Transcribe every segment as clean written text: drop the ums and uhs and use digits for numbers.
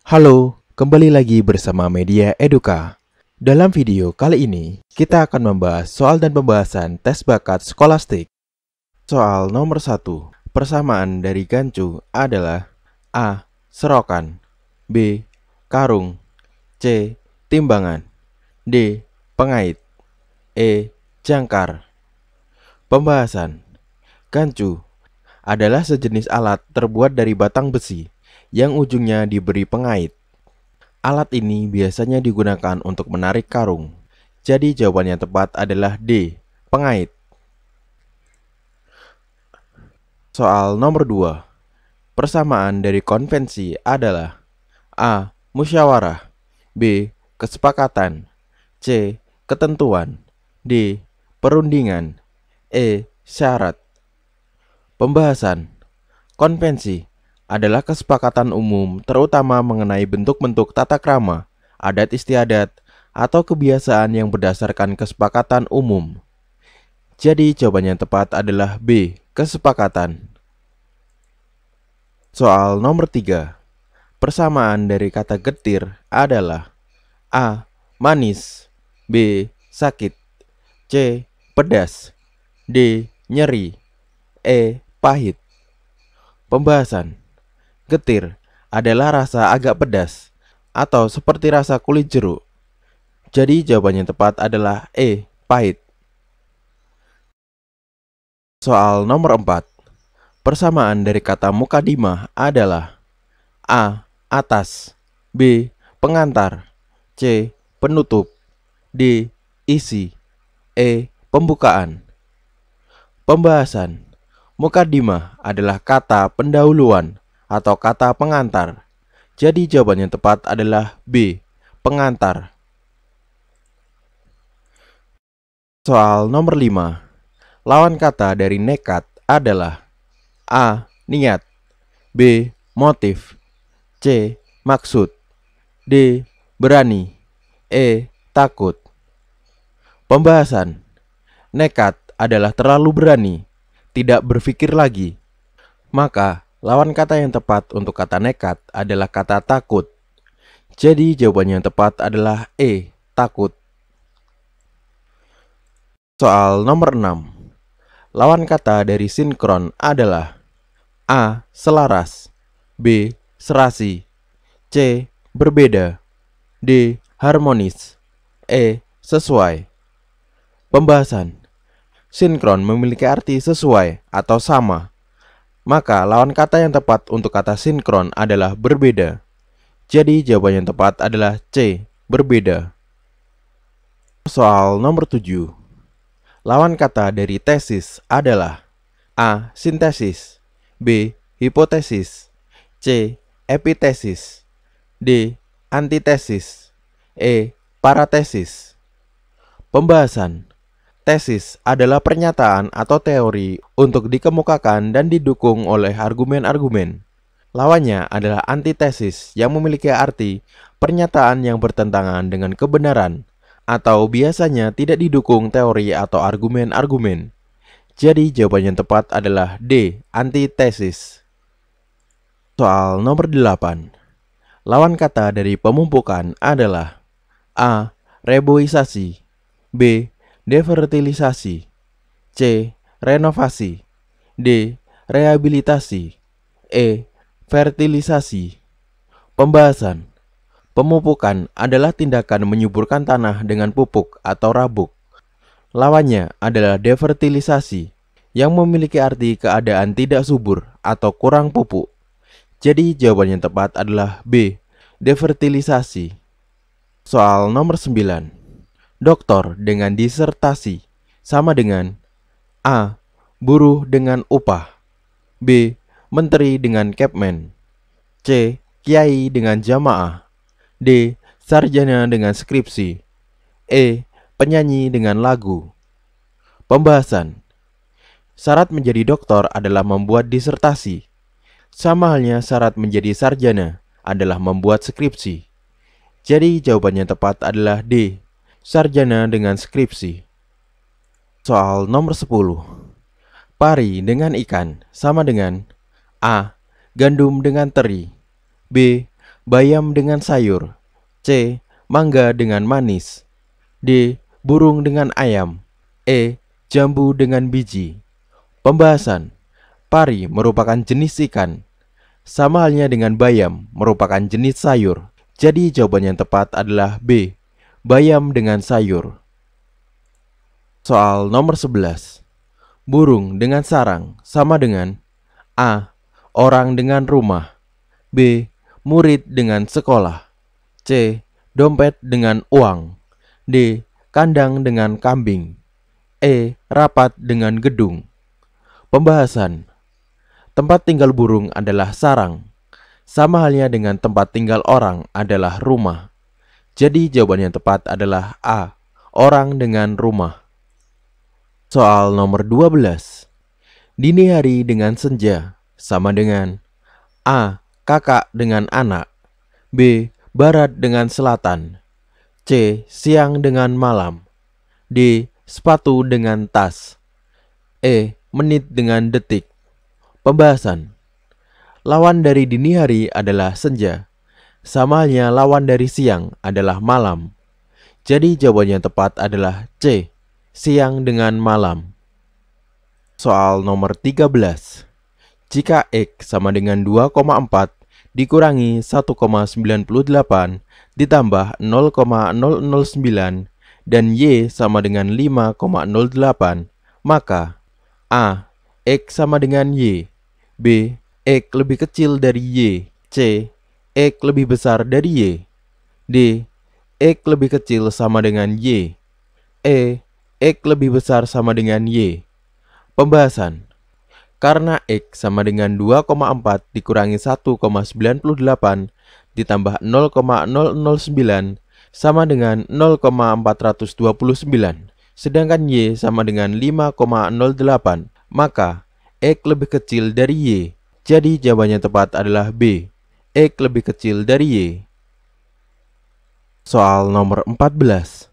Halo, kembali lagi bersama Media Eduka. Dalam video kali ini, kita akan membahas soal dan pembahasan tes bakat skolastik. Soal nomor 1. Persamaan dari gancu adalah A. Serokan, B. Karung, C. Timbangan, D. Pengait, E. Jangkar. Pembahasan. Gancu adalah sejenis alat terbuat dari batang besi yang ujungnya diberi pengait. Alat ini biasanya digunakan untuk menarik karung. Jadi jawaban yang tepat adalah D. Pengait. Soal nomor 2. Persamaan dari konvensi adalah A. Musyawarah, B. Kesepakatan, C. Ketentuan, D. Perundingan, E. Syarat. Pembahasan. Konvensi adalah kesepakatan umum terutama mengenai bentuk-bentuk tata krama, adat istiadat, atau kebiasaan yang berdasarkan kesepakatan umum. Jadi jawaban yang tepat adalah B. Kesepakatan. Soal nomor 3. Persamaan dari kata getir adalah A. Manis, B. Sakit, C. Pedas, D. Nyeri, E. Pahit. Pembahasan. Getir adalah rasa agak pedas atau seperti rasa kulit jeruk. Jadi jawaban yang tepat adalah E. Pahit. Soal nomor 4. Persamaan dari kata mukadimah adalah A. Atas, B. Pengantar, C. Penutup, D. Isi, E. Pembukaan. Pembahasan. Mukadimah adalah kata pendahuluan atau kata pengantar. Jadi jawaban yang tepat adalah B. Pengantar. Soal nomor 5. Lawan kata dari nekat adalah A. Niat, B. Motif, C. Maksud, D. Berani, E. Takut. Pembahasan. Nekat adalah terlalu berani, tidak berpikir lagi. Maka lawan kata yang tepat untuk kata nekat adalah kata takut. Jadi jawaban yang tepat adalah E. Takut. Soal nomor 6. Lawan kata dari sinkron adalah A. Selaras, B. Serasi, C. Berbeda, D. Harmonis, E. Sesuai. Pembahasan. Sinkron memiliki arti sesuai atau sama. Maka lawan kata yang tepat untuk kata sinkron adalah berbeda. Jadi jawaban yang tepat adalah C. Berbeda. Soal nomor 7. Lawan kata dari tesis adalah A. Sintesis, B. Hipotesis, C. Epitesis, D. Antitesis, E. Paratesis. Pembahasan. Tesis adalah pernyataan atau teori untuk dikemukakan dan didukung oleh argumen-argumen. Lawannya adalah antitesis yang memiliki arti pernyataan yang bertentangan dengan kebenaran atau biasanya tidak didukung teori atau argumen-argumen. Jadi jawaban yang tepat adalah D. Antitesis. Soal nomor 8. Lawan kata dari pemumpukan adalah A. Reboisasi, B. Defertilisasi, C. Renovasi, D. Rehabilitasi, E. Fertilisasi. Pembahasan. Pemupukan adalah tindakan menyuburkan tanah dengan pupuk atau rabuk. Lawannya adalah defertilisasi yang memiliki arti keadaan tidak subur atau kurang pupuk. Jadi jawaban yang tepat adalah B. Defertilisasi. Soal nomor 9. Doktor dengan disertasi sama dengan A. Buruh dengan upah, B. Menteri dengan Kepmen, C. Kiai dengan jamaah, D. Sarjana dengan skripsi, E. Penyanyi dengan lagu. Pembahasan. Syarat menjadi doktor adalah membuat disertasi. Sama halnya syarat menjadi sarjana adalah membuat skripsi. Jadi jawaban yang tepat adalah D. Sarjana dengan skripsi. Soal nomor 10. Pari dengan ikan sama dengan A. Gandum dengan teri, B. Bayam dengan sayur. C. Mangga dengan manis. D. Burung dengan ayam. E. Jambu dengan biji. Pembahasan. Pari merupakan jenis ikan. Sama halnya dengan bayam merupakan jenis sayur. Jadi jawaban yang tepat adalah B. Bayam dengan sayur. Soal nomor 11. Burung dengan sarang sama dengan A. Orang dengan rumah. B. Murid dengan sekolah. C. Dompet dengan uang. D. Kandang dengan kambing. E. Rapat dengan gedung. Pembahasan. Tempat tinggal burung adalah sarang. Sama halnya dengan tempat tinggal orang adalah rumah. Jadi jawaban yang tepat adalah A. Orang dengan rumah. Soal nomor 12. Dini hari dengan senja sama dengan A. Kakak dengan anak. B. Barat dengan selatan. C. Siang dengan malam. D. Sepatu dengan tas. E. Menit dengan detik. Pembahasan. Lawan dari dini hari adalah senja. Sama halnya lawan dari siang adalah malam. Jadi jawaban yang tepat adalah C. Siang dengan malam. Soal nomor 13. Jika X sama dengan 2,4 dikurangi 1,98 ditambah 0,009 dan Y sama dengan 5,08, maka A. X sama dengan Y. B. X lebih kecil dari Y. C. X lebih besar dari Y. D. X lebih kecil sama dengan Y. E. X lebih besar sama dengan Y. Pembahasan. Karena X sama dengan 2,4 dikurangi 1,98 ditambah 0,009 sama dengan 0,429. Sedangkan Y sama dengan 5,08, maka X lebih kecil dari Y. Jadi jawabannya tepat adalah B. X lebih kecil dari Y. Soal nomor 14.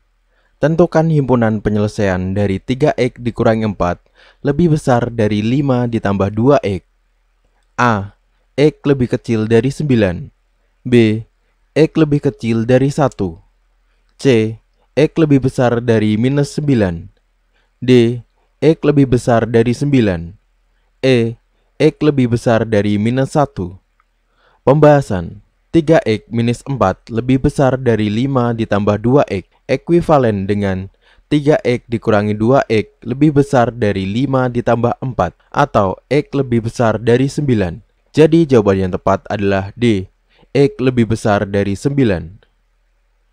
Tentukan himpunan penyelesaian dari 3X dikurangi 4 lebih besar dari 5 ditambah 2X. A. X lebih kecil dari 9. B. X lebih kecil dari 1. C. X lebih besar dari minus 9. D. X lebih besar dari 9. E. X lebih besar dari minus 1. Pembahasan. 3X minus 4 lebih besar dari 5 ditambah 2X ekuivalen dengan 3X dikurangi 2X lebih besar dari 5 ditambah 4 atau X lebih besar dari 9. Jadi jawaban yang tepat adalah D. X lebih besar dari 9.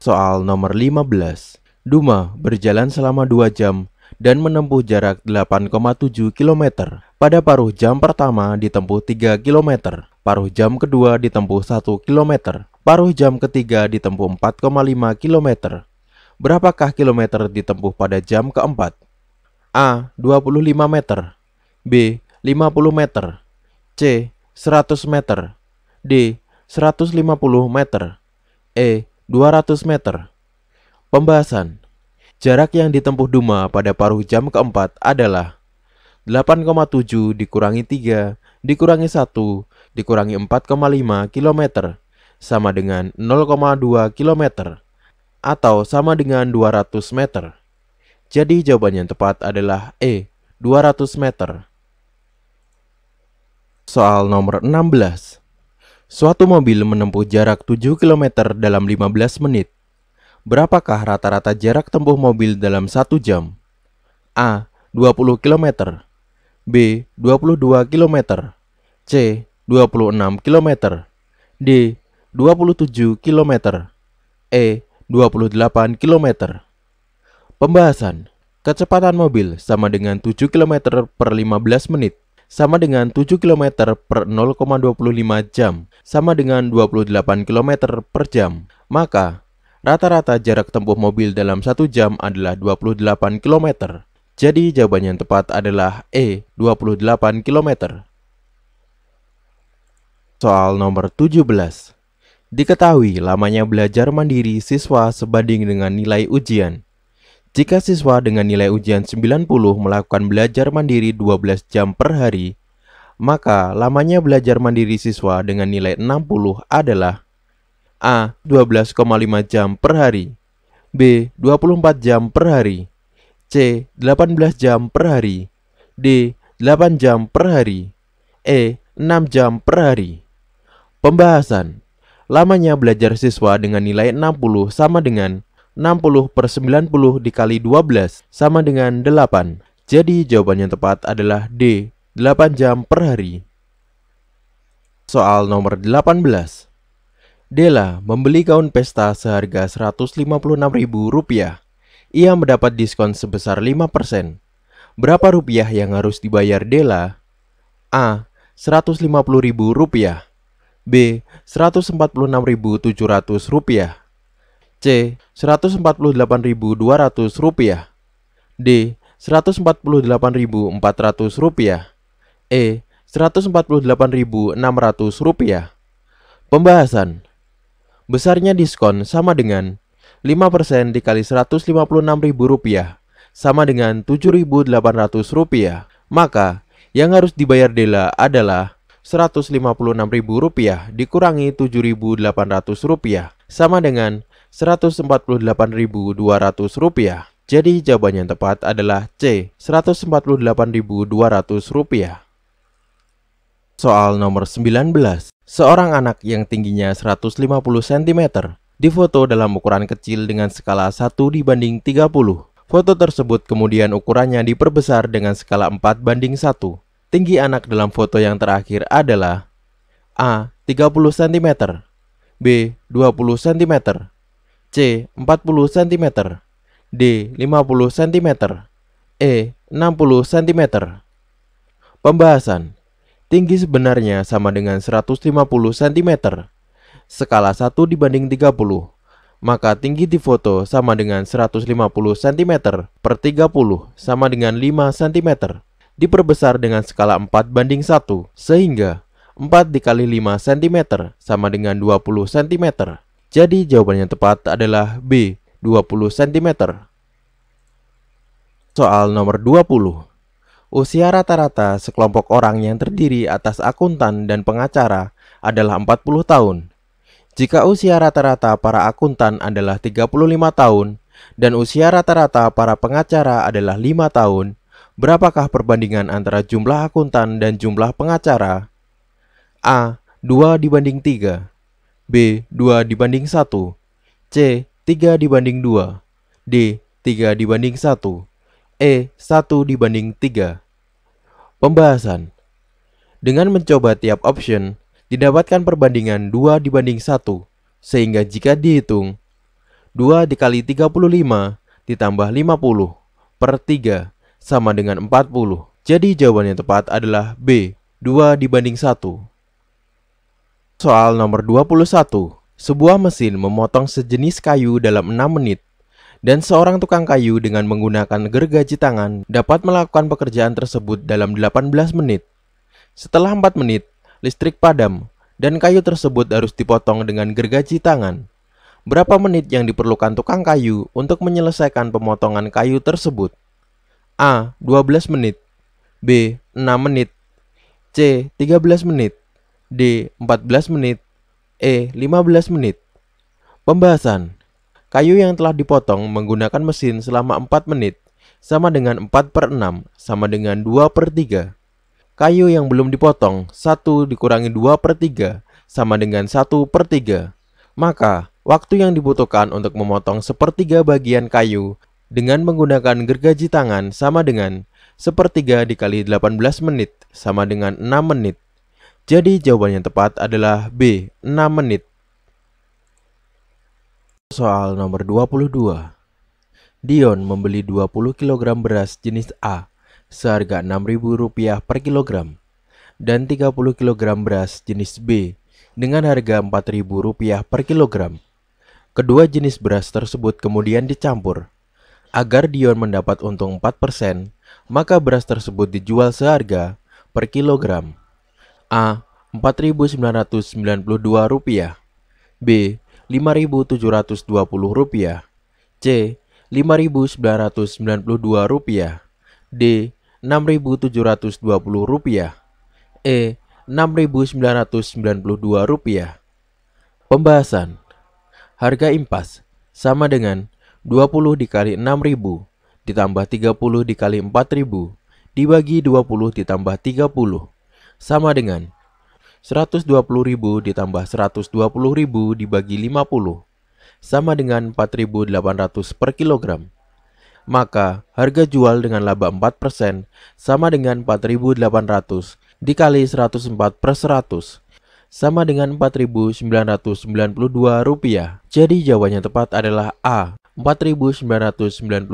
Soal nomor 15. Duma berjalan selama 2 jam dan menempuh jarak 8,7 km. Pada paruh jam pertama ditempuh 3 km. Paruh jam kedua ditempuh 1 km. Paruh jam ketiga ditempuh 4,5 km. Berapakah kilometer ditempuh pada jam keempat? A. 25 meter. B. 50 meter. C. 100 meter. D. 150 meter. E. 200 meter. Pembahasan. Jarak yang ditempuh Duma pada paruh jam keempat adalah 8,7 dikurangi 3 dikurangi 1 dikurangi 4,5 km sama dengan 0,2 km atau sama dengan 200 meter. Jadi jawaban yang tepat adalah E. 200 meter. Soal nomor 16. Suatu mobil menempuh jarak 7 km dalam 15 menit. Berapakah rata-rata jarak tempuh mobil dalam 1 jam? A. 20 km. B. 22 km. C. 26 km. D. 27 km. E. 28 km. Pembahasan. Kecepatan mobil sama dengan 7 km per 15 menit sama dengan 7 km per 0,25 jam sama dengan 28 km per jam. Maka rata-rata jarak tempuh mobil dalam 1 jam adalah 28 km. Jadi jawaban yang tepat adalah E. 28 km. Soal nomor 17. Diketahui lamanya belajar mandiri siswa sebanding dengan nilai ujian. Jika siswa dengan nilai ujian 90 melakukan belajar mandiri 12 jam per hari, maka lamanya belajar mandiri siswa dengan nilai 60 adalah A. 12,5 jam per hari, B. 24 jam per hari, C. 18 jam per hari, D. 8 jam per hari, E. 6 jam per hari. Pembahasan. Lamanya belajar siswa dengan nilai 60 sama dengan 60/90 dikali 12 sama dengan 8. Jadi jawaban yang tepat adalah D. 8 jam per hari. Soal nomor 18. Della membeli gaun pesta seharga Rp156.000. Ia mendapat diskon sebesar 5%. Berapa rupiah yang harus dibayar Della? A. Rp150.000, B. Rp146.700, C. Rp148.200, D. Rp148.400, E. Rp148.600. Pembahasan. Besarnya diskon sama dengan 5% dikali Rp156.000 sama dengan Rp7.800. Maka yang harus dibayar Della adalah Rp156.000 dikurangi Rp7.800 sama dengan Rp148.200. Jadi jawaban yang tepat adalah C. Rp148.200. Soal nomor 19. Seorang anak yang tingginya 150 cm difoto dalam ukuran kecil dengan skala 1:30. Foto tersebut kemudian ukurannya diperbesar dengan skala 4:1. Tinggi anak dalam foto yang terakhir adalah A. 30 cm, B. 20 cm, C. 40 cm, D. 50 cm, E. 60 cm. Pembahasan. Tinggi sebenarnya sama dengan 150 cm. Skala 1:30. Maka tinggi di foto sama dengan 150 cm per 30 sama dengan 5 cm. Diperbesar dengan skala 4:1. Sehingga 4 dikali 5 cm sama dengan 20 cm. Jadi jawaban yang tepat adalah B. 20 cm. Soal nomor 20. Usia rata-rata sekelompok orang yang terdiri atas akuntan dan pengacara adalah 40 tahun. Jika usia rata-rata para akuntan adalah 35 tahun dan usia rata-rata para pengacara adalah 5 tahun, berapakah perbandingan antara jumlah akuntan dan jumlah pengacara? A. 2:3, B. 2:1, C. 3:2, D. 3:1, E. 1:3. Pembahasan. Dengan mencoba tiap option, didapatkan perbandingan 2:1, sehingga jika dihitung 2 dikali 35 ditambah 50 per 3 sama dengan 40. Jadi jawaban yang tepat adalah B. 2:1. Soal nomor 21. Sebuah mesin memotong sejenis kayu dalam 6 menit, dan seorang tukang kayu dengan menggunakan gergaji tangan dapat melakukan pekerjaan tersebut dalam 18 menit. Setelah 4 menit, listrik padam, dan kayu tersebut harus dipotong dengan gergaji tangan. Berapa menit yang diperlukan tukang kayu untuk menyelesaikan pemotongan kayu tersebut? A. 12 menit, B. 6 menit, C. 13 menit, D. 14 menit, E. 15 menit. Pembahasan. Kayu yang telah dipotong menggunakan mesin selama 4 menit sama dengan 4/6 sama dengan 2/3. Kayu yang belum dipotong 1 dikurangi 2/3 sama dengan 1/3. Maka waktu yang dibutuhkan untuk memotong 1/3 bagian kayu dengan menggunakan gergaji tangan sama dengan 1/3 dikali 18 menit sama dengan 6 menit. Jadi jawaban yang tepat adalah B. 6 menit. Soal nomor 22. Dion membeli 20 kg beras jenis A seharga Rp6.000 per kilogram dan 30 kg beras jenis B dengan harga Rp4.000 per kilogram. Kedua jenis beras tersebut kemudian dicampur. Agar Dion mendapat untung 4%, maka beras tersebut dijual seharga per kilogram. A. Rp4.992, B. Rp5.720, C. Rp5.992, D. Rp6.720, E. Rp6.992. Pembahasan. Harga impas sama dengan 20 dikali 6.000 ditambah 30 dikali 4.000 dibagi 20 ditambah 30 sama dengan 120.000 ditambah 120.000 dibagi 50 sama dengan 4.800 per kilogram. Maka harga jual dengan laba 4% sama dengan 4.800 dikali 104 per 100 sama dengan Rp4.992. Jadi jawabannya tepat adalah A, Rp4.992.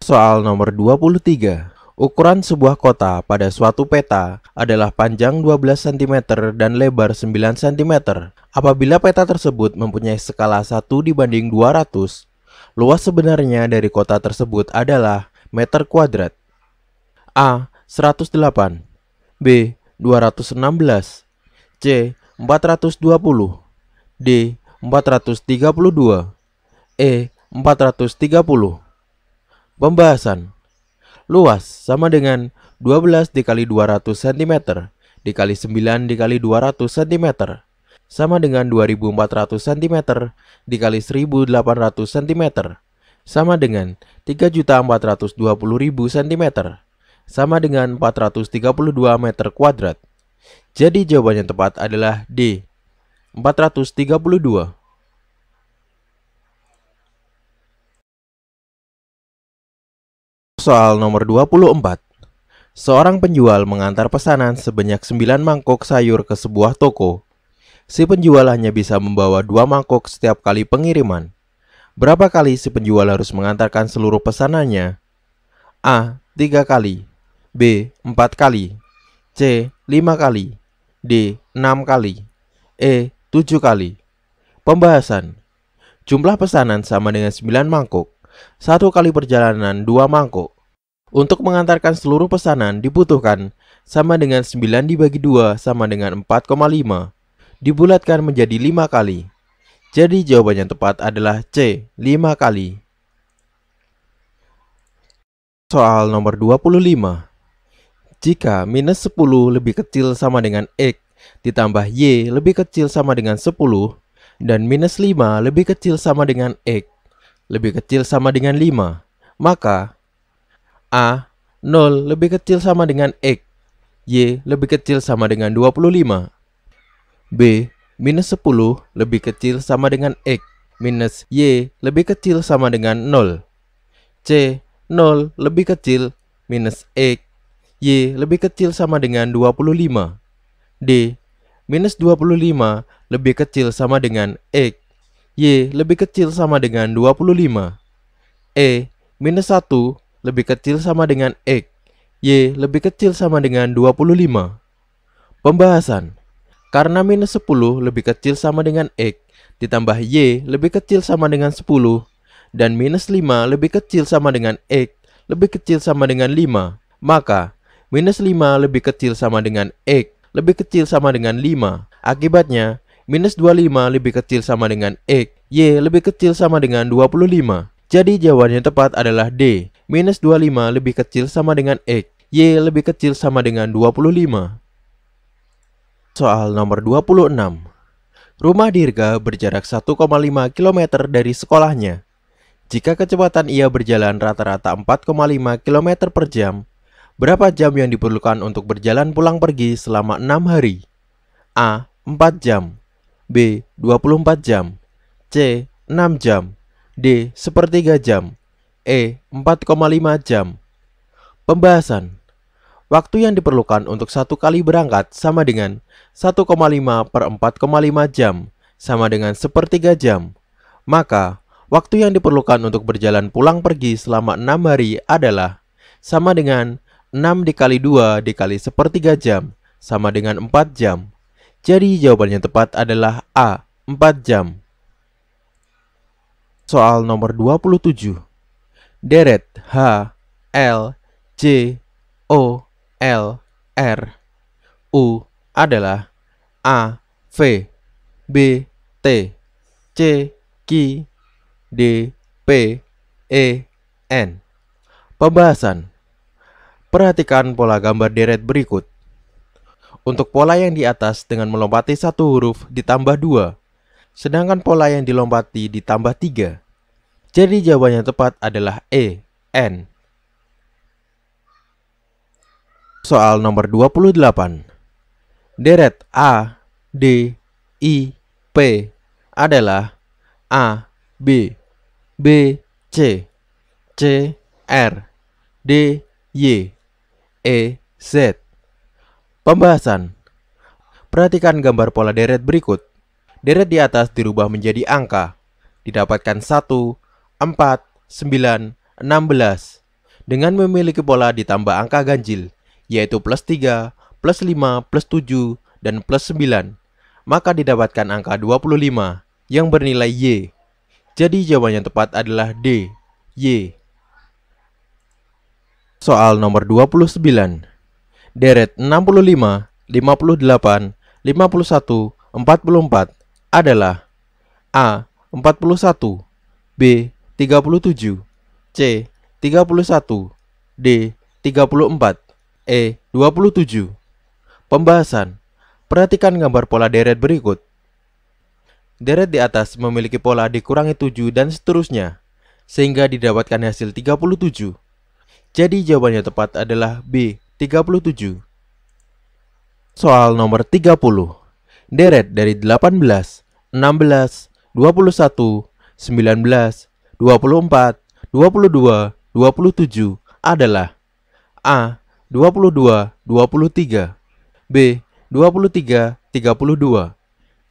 Soal nomor 23. Ukuran sebuah kota pada suatu peta adalah panjang 12 cm dan lebar 9 cm. Apabila peta tersebut mempunyai skala 1:200, luas sebenarnya dari kota tersebut adalah meter kuadrat. A. 108, B. 216, C. 420, D. 432, E. 430. Pembahasan. Luas sama dengan 12 dikali 200 cm dikali 9 dikali 200 cm sama dengan 2.400 cm dikali 1.800 cm sama dengan 3.420.000 cm sama dengan 432 meter kuadrat. Jadi jawabannya tepat adalah D, 432. Soal nomor 24. Seorang penjual mengantar pesanan sebanyak 9 mangkok sayur ke sebuah toko. Si penjual hanya bisa membawa 2 mangkok setiap kali pengiriman. Berapa kali si penjual harus mengantarkan seluruh pesanannya? A. 3 kali, B. 4 kali, C. 5 kali, D. 6 kali, E. 7 kali. Pembahasan. Jumlah pesanan sama dengan 9 mangkok. 1 kali perjalanan 2 mangkok. Untuk mengantarkan seluruh pesanan dibutuhkan sama dengan 9 dibagi 2 sama dengan 4,5 dibulatkan menjadi 5 kali. Jadi jawabannya tepat adalah C, 5 kali. Soal nomor 25. Jika minus 10 lebih kecil sama dengan X ditambah Y lebih kecil sama dengan 10 dan minus 5 lebih kecil sama dengan X lebih kecil sama dengan 5, maka A. 0 lebih kecil sama dengan X, Y lebih kecil sama dengan 25. B. Minus 10 lebih kecil sama dengan X minus Y lebih kecil sama dengan 0. C. 0 lebih kecil minus X, Y lebih kecil sama dengan 25. D. Minus 25 lebih kecil sama dengan X, Y lebih kecil sama dengan 25. E. Minus 1 lebih kecil sama dengan X, Y lebih kecil sama dengan 25. Pembahasan. Karena minus 10 lebih kecil sama dengan X ditambah Y lebih kecil sama dengan 10 dan minus 5 lebih kecil sama dengan X lebih kecil sama dengan 5, maka minus 5 lebih kecil sama dengan X lebih kecil sama dengan 5. Akibatnya, minus 25 lebih kecil sama dengan X, Y lebih kecil sama dengan 25. Jadi jawabannya tepat adalah D, minus 25 lebih kecil sama dengan X, Y lebih kecil sama dengan 25. Soal nomor 26. Rumah Dirga berjarak 1,5 km dari sekolahnya. Jika kecepatan ia berjalan rata-rata 4,5 km per jam, berapa jam yang diperlukan untuk berjalan pulang pergi selama 6 hari? A. 4 jam, B. 24 jam, C. 6 jam, D. 1/3 jam, E. 4,5 jam. Pembahasan. Waktu yang diperlukan untuk 1 kali berangkat sama dengan 1,5 per 4,5 jam sama dengan 1/3 jam. Maka waktu yang diperlukan untuk berjalan pulang pergi selama 6 hari adalah sama dengan 6 dikali 2 dikali 1/3 jam sama dengan 4 jam. Jadi jawabannya tepat adalah A, 4 jam. Soal nomor 27. Deret H, L, J, O, L, R, U adalah A, V, B, T, C, Q, D, P, E, N. Pembahasan. Perhatikan pola gambar deret berikut. Untuk pola yang di atas dengan melompati 1 huruf ditambah 2, sedangkan pola yang dilompati ditambah 3. Jadi jawaban yang tepat adalah E, N. Soal nomor 28. Deret A, D, I, P adalah A, B, B, C, C, R, D, Y, E, Z. Pembahasan. Perhatikan gambar pola deret berikut. Deret di atas dirubah menjadi angka. Didapatkan 1, 4, 9, 16. Dengan memiliki pola ditambah angka ganjil, yaitu plus 3, plus 5, plus 7, dan plus 9. Maka didapatkan angka 25 yang bernilai Y. Jadi jawaban yang tepat adalah D, Y. Soal nomor 29. Deret 65, 58, 51, 44 adalah A, 41, B, 37, C, 31, D, 34, E, 27. Pembahasan. Perhatikan gambar pola deret berikut. Deret di atas memiliki pola dikurangi 7 dan seterusnya, sehingga didapatkan hasil 37. Jadi jawabannya tepat adalah B, 37. Soal nomor 30. Deret dari 18, 16, 21, 19, 24, 22, 27 adalah A, 22, 23, B, 23, 32,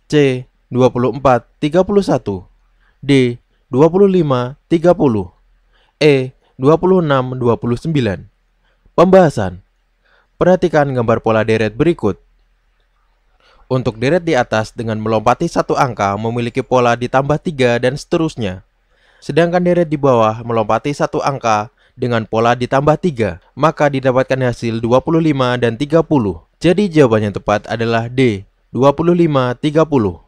C, 24, 31, D, 25, 30, E, 26, 29. Pembahasan. Perhatikan gambar pola deret berikut. Untuk deret di atas dengan melompati satu angka memiliki pola ditambah 3 dan seterusnya. Sedangkan deret di bawah melompati satu angka dengan pola ditambah 3, maka didapatkan hasil 25 dan 30. Jadi jawaban yang tepat adalah D, 25, 30.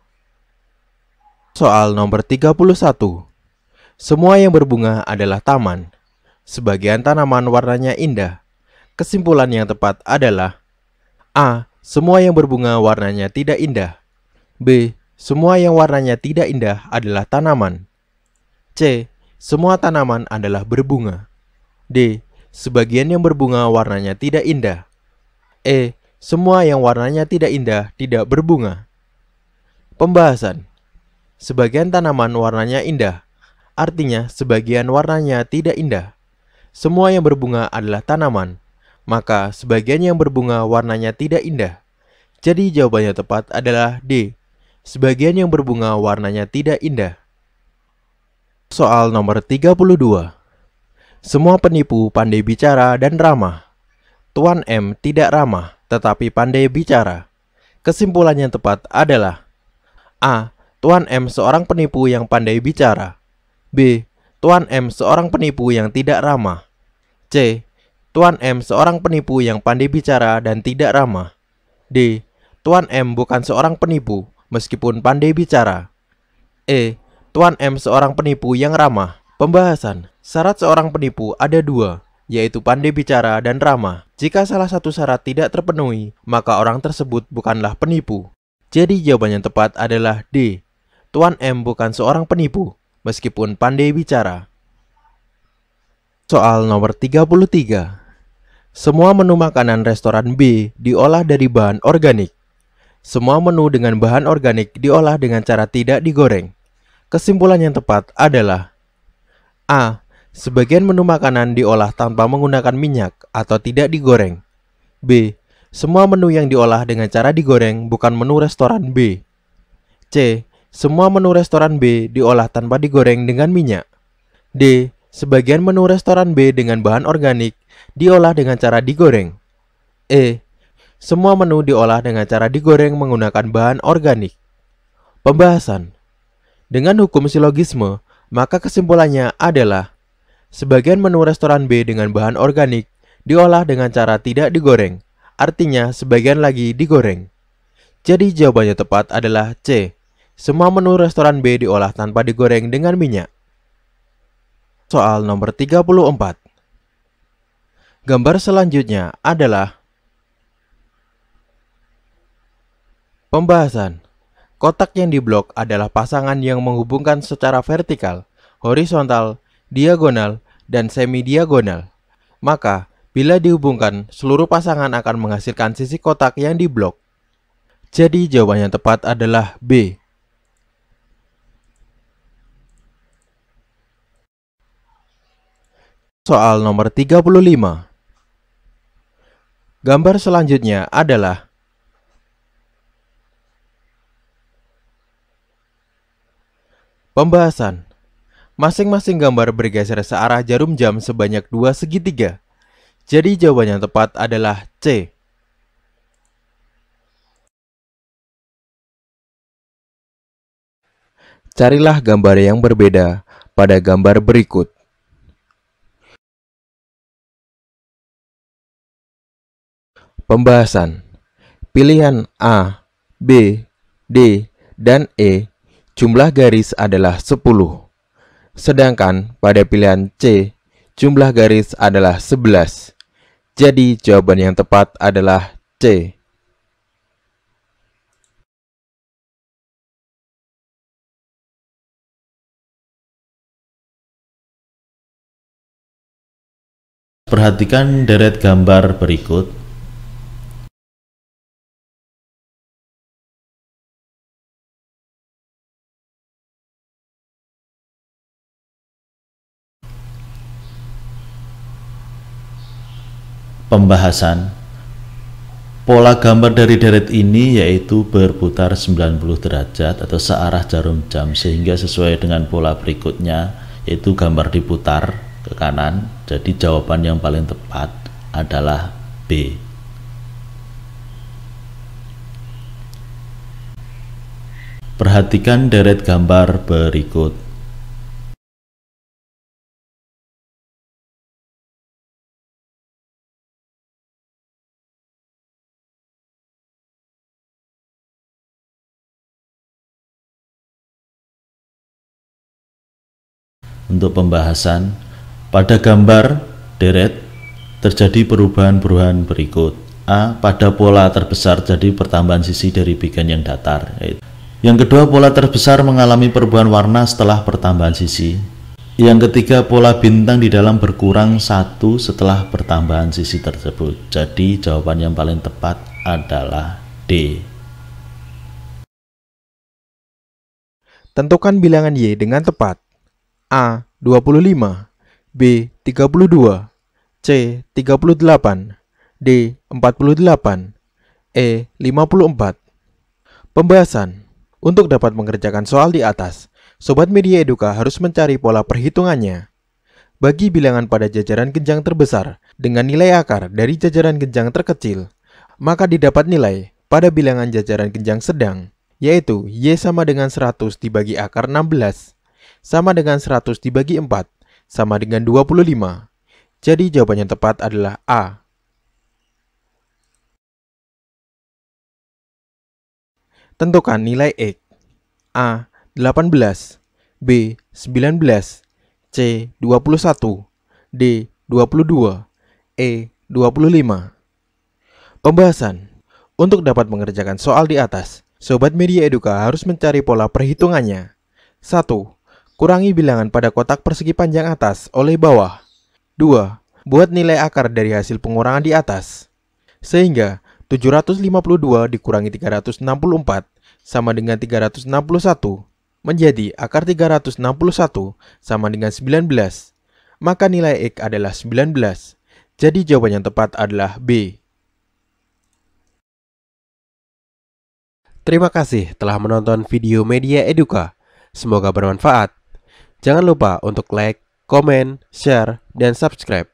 Soal nomor 31. Semua yang berbunga adalah taman. Sebagian tanaman warnanya indah. Kesimpulan yang tepat adalah A. Semua yang berbunga warnanya tidak indah. B. Semua yang warnanya tidak indah adalah tanaman. C. Semua tanaman adalah berbunga. D. Sebagian yang berbunga warnanya tidak indah. E. Semua yang warnanya tidak indah tidak berbunga. Pembahasan. Sebagian tanaman warnanya indah, artinya sebagian warnanya tidak indah. Semua yang berbunga adalah tanaman, maka sebagian yang berbunga warnanya tidak indah. Jadi jawabannya tepat adalah D. Sebagian yang berbunga warnanya tidak indah. Soal nomor 32. Semua penipu pandai bicara dan ramah. Tuan M tidak ramah, tetapi pandai bicara. Kesimpulan yang tepat adalah A. Tuan M seorang penipu yang pandai bicara. B. Tuan M seorang penipu yang tidak ramah. C. Tuan M seorang penipu yang pandai bicara dan tidak ramah. D. Tuan M bukan seorang penipu meskipun pandai bicara. E. Tuan M seorang penipu yang ramah. Pembahasan. Syarat seorang penipu ada 2, yaitu pandai bicara dan ramah. Jika salah satu syarat tidak terpenuhi, maka orang tersebut bukanlah penipu. Jadi jawaban yang tepat adalah D. Tuan M bukan seorang penipu meskipun pandai bicara. Soal nomor 33. Semua menu makanan restoran B diolah dari bahan organik. Semua menu dengan bahan organik diolah dengan cara tidak digoreng. Kesimpulan yang tepat adalah A. Sebagian menu makanan diolah tanpa menggunakan minyak atau tidak digoreng. B. Semua menu yang diolah dengan cara digoreng bukan menu restoran B. C. Semua menu restoran B diolah tanpa digoreng dengan minyak. D. Sebagian menu restoran B dengan bahan organik diolah dengan cara digoreng. E. Semua menu diolah dengan cara digoreng menggunakan bahan organik. Pembahasan. Dengan hukum silogisme, maka kesimpulannya adalah sebagian menu restoran B dengan bahan organik diolah dengan cara tidak digoreng, artinya sebagian lagi digoreng. Jadi jawabannya tepat adalah C. Semua menu restoran B diolah tanpa digoreng dengan minyak. Soal nomor 34. Gambar selanjutnya adalah pembahasan. Kotak yang diblok adalah pasangan yang menghubungkan secara vertikal, horizontal, diagonal, dan semi-diagonal. Maka, bila dihubungkan, seluruh pasangan akan menghasilkan sisi kotak yang diblok. Jadi jawaban yang tepat adalah B. Soal nomor 35. Gambar selanjutnya adalah pembahasan. Masing-masing gambar bergeser searah jarum jam sebanyak 2 segitiga. Jadi jawaban yang tepat adalah C. Carilah gambar yang berbeda pada gambar berikut. Pembahasan. Pilihan A, B, D, dan E, jumlah garis adalah 10. Sedangkan pada pilihan C, jumlah garis adalah 11. Jadi jawaban yang tepat adalah C. Perhatikan deret gambar berikut. Pembahasan. Pola gambar dari deret ini yaitu berputar 90 derajat atau searah jarum jam, sehingga sesuai dengan pola berikutnya, yaitu gambar diputar ke kanan. Jadi jawaban yang paling tepat adalah B. Perhatikan deret gambar berikut. Untuk pembahasan, pada gambar deret terjadi perubahan-perubahan berikut. A. Pada pola terbesar jadi pertambahan sisi dari bagian yang datar. Yang kedua, pola terbesar mengalami perubahan warna setelah pertambahan sisi. Yang ketiga, pola bintang di dalam berkurang 1 setelah pertambahan sisi tersebut. Jadi jawaban yang paling tepat adalah D. Tentukan bilangan Y dengan tepat. A. 25, B. 32, C. 38, D. 48, E. 54. Pembahasan. Untuk dapat mengerjakan soal di atas, Sobat Media Eduka harus mencari pola perhitungannya. Bagi bilangan pada jajaran genjang terbesar dengan nilai akar dari jajaran genjang terkecil, maka didapat nilai pada bilangan jajaran genjang sedang, yaitu Y sama dengan 100 dibagi akar 16, sama dengan 100 dibagi 4, sama dengan 25. Jadi jawaban yang tepat adalah A. Tentukan nilai X. A. 18, B. 19, C. 21, D. 22, E. 25. Pembahasan. Untuk dapat mengerjakan soal di atas, Sobat Media Eduka harus mencari pola perhitungannya. 1. Kurangi bilangan pada kotak persegi panjang atas oleh bawah. 2. Buat nilai akar dari hasil pengurangan di atas. Sehingga 752 dikurangi 364 sama dengan 361 menjadi akar 361 sama dengan 19. Maka nilai X adalah 19. Jadi jawaban yang tepat adalah B. Terima kasih telah menonton video Media Eduka. Semoga bermanfaat. Jangan lupa untuk like, komen, share, dan subscribe.